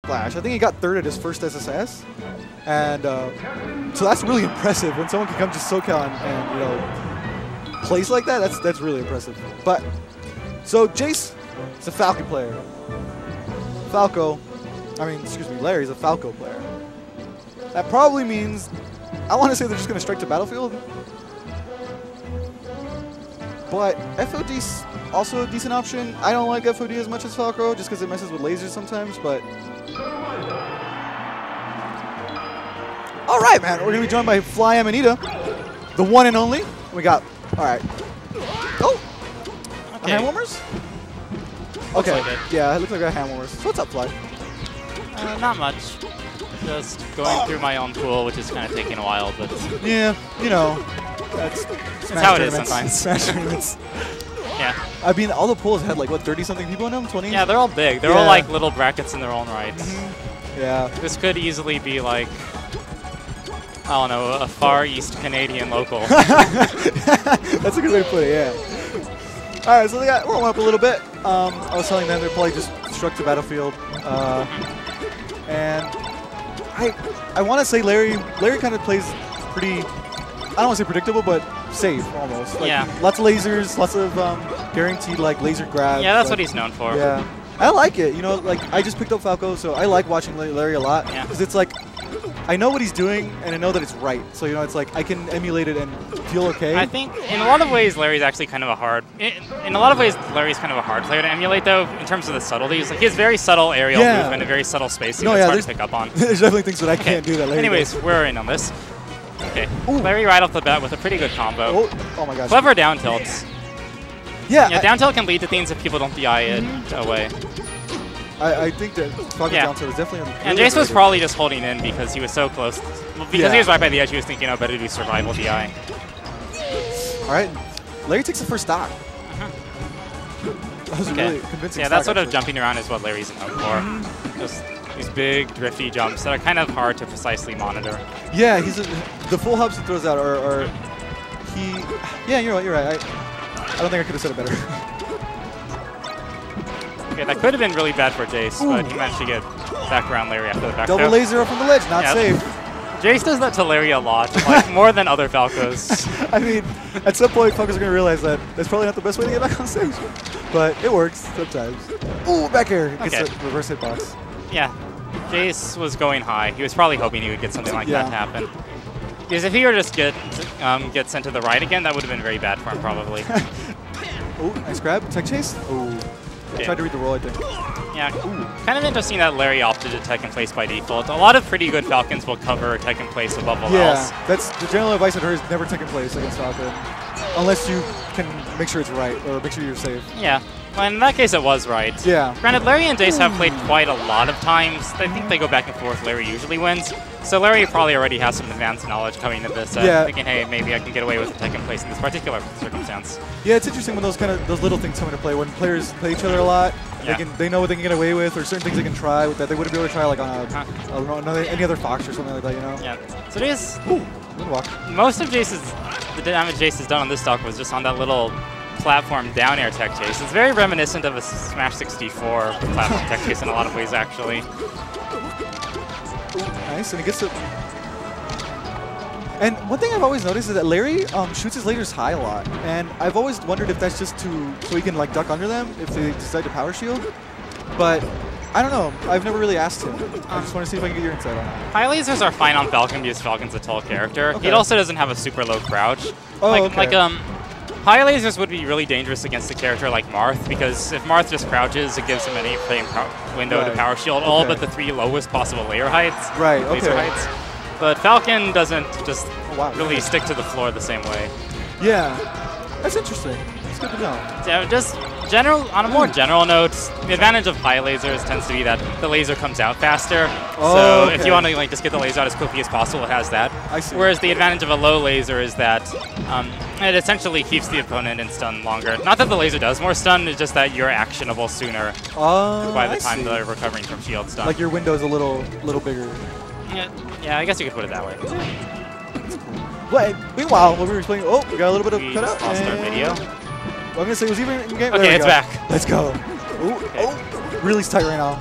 Splash. I think he got third at his first SSS. And so that's really impressive. When someone can come just SoCal and you know, plays like that, that's really impressive. But, so Jace is a Falcon player. Larry's a Falco player. That probably means, I want to say they're just going to strike to battlefield. But FOD's also a decent option. I don't like FOD as much as Falco just because it messes with lasers sometimes, but... All right, man. We're going to be joined by Fly Amanita, the one and only. We got... All right. Oh! Okay. Hand warmers? Okay. Like yeah, it looks like I got hand warmers. So what's up, Fly? Not much. Just going through my own pool, which is kind of taking a while, but... Yeah, you know. That's how it is sometimes. Smash tournaments. Yeah. I mean, all the pools had like, what, 30-something people in them? 20? Yeah, they're all big. They're all like little brackets in their own right. Yeah. This could easily be like, I don't know, a Far East Canadian local. That's a good way to put it, yeah. All right, so they got warm up a little bit. I was telling them they're probably just struck to battlefield. And I want to say Larry kind of plays pretty, I don't want to say predictable, but safe almost. Like, yeah. Lots of lasers, lots of guaranteed like laser grabs. Yeah, that's what he's known for. Yeah. I like it. You know, like I just picked up Falco, so I like watching Larry a lot. Yeah. Because it's like, I know what he's doing, and I know that it's right. So, you know, it's like I can emulate it and feel okay. I think in a lot of ways, Larry's actually kind of a hard... In a lot of ways, Larry's kind of a hard player to emulate, though, in terms of the subtleties. Like, he has very subtle aerial movement and very subtle spacing that's hard to pick up on. There's definitely things that I can't do that Larry Anyways, does. we're in on this. Okay. Ooh. Larry right off the bat with a pretty good combo. Oh my gosh. Clever down tilts. Yeah, down tilt can lead to things if people don't DI it away. I think that Falcon down tilt is definitely... And Jace was probably just holding in because he was so close. Because he was right by the edge, he was thinking, oh, better do survival DI. All right. Larry takes the first stock. That was really convincing. Yeah, that sort of jumping around is what Larry's known for. Just these big, drifty jumps that are kind of hard to precisely monitor. Yeah, the full hubs he throws out are Yeah, you're right. I don't think I could have said it better. Okay, that could have been really bad for Jace, but he managed to get back around Larry after the back Double laser up from the ledge, not safe. Jace does that to Larry a lot, like more than other Falcos. I mean, at some point, Falcos are going to realize that that's probably not the best way to get back on stage. But it works sometimes. Ooh, back air. Gets a reverse hitbox. Yeah, Jace was going high. He was probably hoping he would get something like that to happen. Because if he were just get sent to the right again, that would have been very bad for him, probably. Oh, nice grab. Tech chase. Oh. I tried to read the roll, I think. Yeah, kind of interesting that Larry opted to tech in place by default. A lot of pretty good Falcons will cover tech in place above all else. Yeah, that's the general advice I've heard is never tech in place against Falcon. Unless you can make sure it's right, or make sure you're safe. Yeah, well, in that case it was right. Yeah. Granted, Larry and Jace have played quite a lot of times. I think they go back and forth. Larry usually wins. So Larry probably already has some advanced knowledge coming into this, thinking, hey, maybe I can get away with tech in place in this particular circumstance. Yeah, it's interesting when those little things come into play. When players play each other a lot, they know what they can get away with, or certain things they can try with that they wouldn't be able to try like on any other Fox or something like that, you know? Yeah. So Jace, most of the damage Jace has done on this stock was just on that little platform down air tech chase. It's very reminiscent of a Smash 64 platform tech chase in a lot of ways, actually. Nice, and he gets it. And one thing I've always noticed is that Larry shoots his lasers high a lot, and I've always wondered if that's just so he can like duck under them if they decide to power shield. But I don't know. I've never really asked him. I just want to see if I can get your insight on that. High lasers are fine on Falcon because Falcon's a tall character. He also doesn't have a super low crouch. High lasers would be really dangerous against a character like Marth, because if Marth just crouches, it gives him any frame window to power shield all but the 3 lowest possible layer heights. Laser heights. But Falcon doesn't just really stick to the floor the same way. Yeah, that's interesting. It's good to know. Yeah, just on a more general note, the advantage of high lasers tends to be that the laser comes out faster. So if you want to just get the laser out as quickly as possible, it has that. I see. Whereas the advantage of a low laser is that it essentially keeps the opponent in stun longer. Not that the laser does more stun, it's just that you're actionable sooner by the time they're recovering from shield stun. Like your window's a little bigger. Yeah, I guess you could put it that way. But meanwhile, when we were playing, we got a little bit of cutout. Lost our video. I'm going to say it was even in game. Okay, it's back. Let's go. Really tight right now.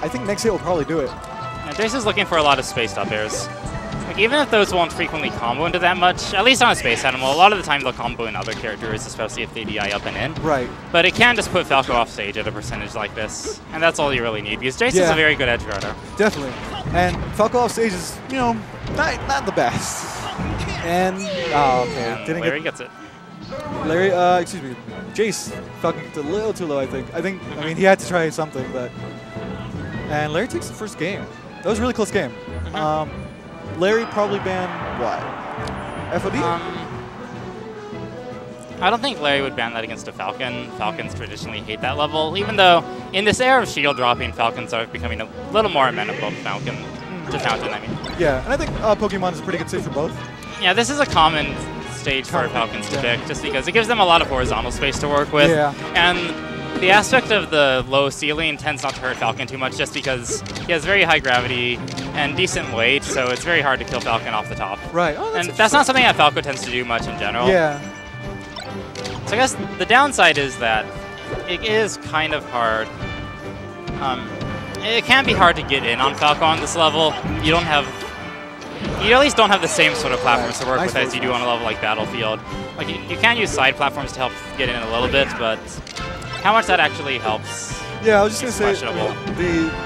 I think next hit will probably do it. And Jace is looking for a lot of spaced up airs. Like, even if those won't frequently combo into that much, at least on a space animal, a lot of the time they'll combo in other characters, especially if they DI up and in. Right. But it can just put Falco off stage at a percentage like this, and that's all you really need, because Jace is a very good edge guarder. Definitely. And Falco off stage is, you know, not the best. And, oh, okay. And Didn't Larry gets it. Larry, excuse me, Jace. Falcon gets a little too low, I think. I mean, he had to try something, but. And Larry takes the first game. That was a really close game. Larry probably banned what? FOD? I don't think Larry would ban that against a Falcon. Falcons traditionally hate that level, even though in this era of shield dropping, Falcons are becoming a little more amenable to Fountain, I mean. Yeah, and I think Pokemon is a pretty good stage for both. Yeah, this is a common stage for Falcons to pick, just because it gives them a lot of horizontal space to work with. Yeah. And the aspect of the low ceiling tends not to hurt Falcon too much, just because he has very high gravity and decent weight, so it's very hard to kill Falcon off the top. Right. Oh, and that's not something that Falco tends to do much in general. Yeah. So I guess the downside is that it is kind of hard. It can be hard to get in on Falco on this level. You at least don't have the same sort of platforms to work with as you do on a level like Battlefield. Like you can use side platforms to help get in a little bit, but how much that actually helps? Yeah, I was just gonna say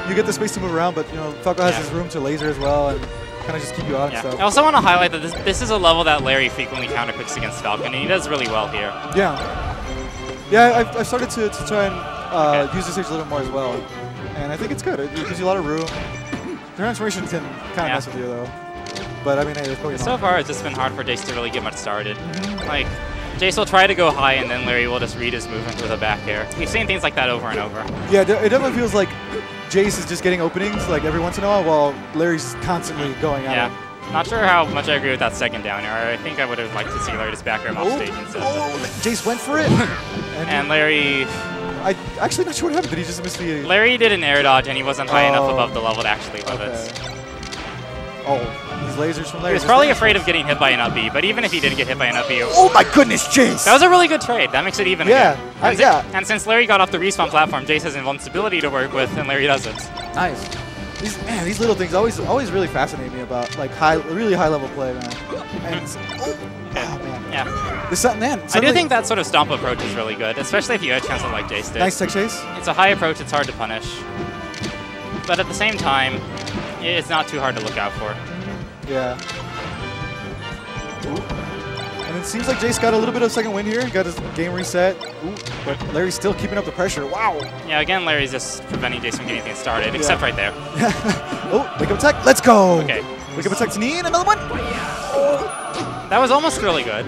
you get the space to move around, but you know Falco has his room to laser as well, and kind of just keep you out and stuff. I also want to highlight that this is a level that Larry frequently counterpicks against Falcon, and he does really well here. Yeah, I've started to try and use this stage a little more as well, and I think it's good. It gives you a lot of room. The transformation can kind of mess with you though, but I mean, hey, it's Pokemon. So far, it's just been hard for Jace to really get much started. Like, Jace will try to go high, and then Larry will just read his movement with a back air. We've seen things like that over and over. Yeah, it definitely feels like Jace is just getting openings like every once in a while, while Larry's constantly going at it. Not sure how much I agree with that second down air. I think I would have liked to see Larry just back air him off stage instead. Jace went for it. and Larry... I'm actually not sure what happened. Did he just miss the... Larry did an air dodge, and he wasn't high enough above the level to actually live it. Oh, these lasers from Larry. He was probably afraid of getting hit by an up B, but even if he did get hit by an up B... Oh my goodness, Jace! That was a really good trade. That makes it even again. And since Larry got off the respawn platform, Jace has invincibility to work with, and Larry doesn't. Nice. These little things always really fascinate me about like really high level play, man. And man. Yeah. There's something, man. I do think that sort of stomp approach is really good, especially if you edge cancel like Jace did. Nice tech chase. It's a high approach, it's hard to punish. But at the same time, it's not too hard to look out for. Yeah. And it seems like Jace got a little bit of second win here. Got his game reset. But Larry's still keeping up the pressure. Wow. Yeah, again, Larry's just preventing Jace from getting things started, except right there. Wake up attack. Let's go. Okay. Wake up attack to knee and another one. That was almost really good.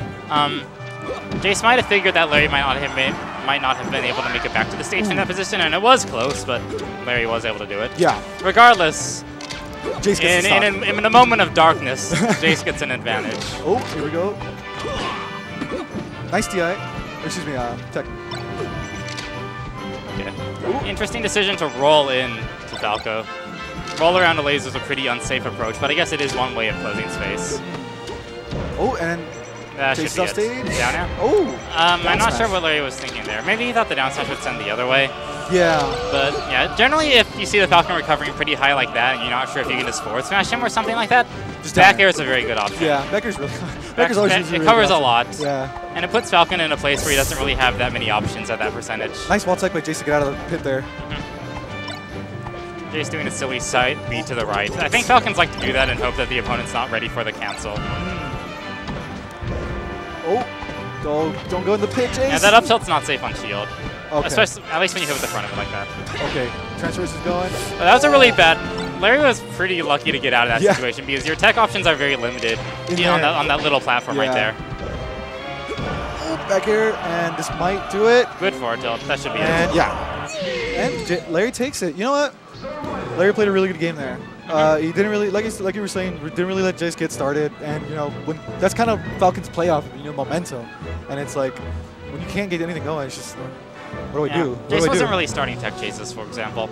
Jace might have figured that Larry might not have been able to make it back to the stage in that position, and it was close, but Larry was able to do it. Yeah. Regardless, Jace gets in a moment of darkness, Jace gets an advantage. Oh, here we go. Nice DI. Excuse me, tech. Okay. Interesting decision to roll in to Falco. Roll around a laser is a pretty unsafe approach, but I guess it is one way of closing space. Oh, and should be off stage. Down now. Oh. I'm not sure what Larry was thinking there. Maybe he thought the down smash would send the other way. Yeah. But yeah, generally if you see the Falcon recovering pretty high like that and you're not sure if you can just forward smash him or something like that, just back air is a very good option. Yeah, back air's really It covers a lot. Yeah. And it puts Falcon in a place where he doesn't really have that many options at that percentage. Nice wall tech by Jace to get out of the pit there. Jace doing a silly side B to the right. I think Falcons like to do that and hope that the opponent's not ready for the cancel. Oh, don't go in the pit, Jace. Yeah, that up tilt's not safe on shield. Okay. Especially, at least when you hit with the front of it like that. Okay, transfers is going. But that was a really bad... Larry was pretty lucky to get out of that situation because your tech options are very limited on that little platform right there. Oh, back here, and this might do it. Good forward tilt. That should be it. Yeah. And Larry takes it. You know what? Larry played a really good game there. He didn't really, like you were saying, didn't really let Jace get started. And you know, that's kind of Falcon's playoff, momentum. And it's like when you can't get anything going, it's just what do I do? Jace wasn't really starting tech chases, for example.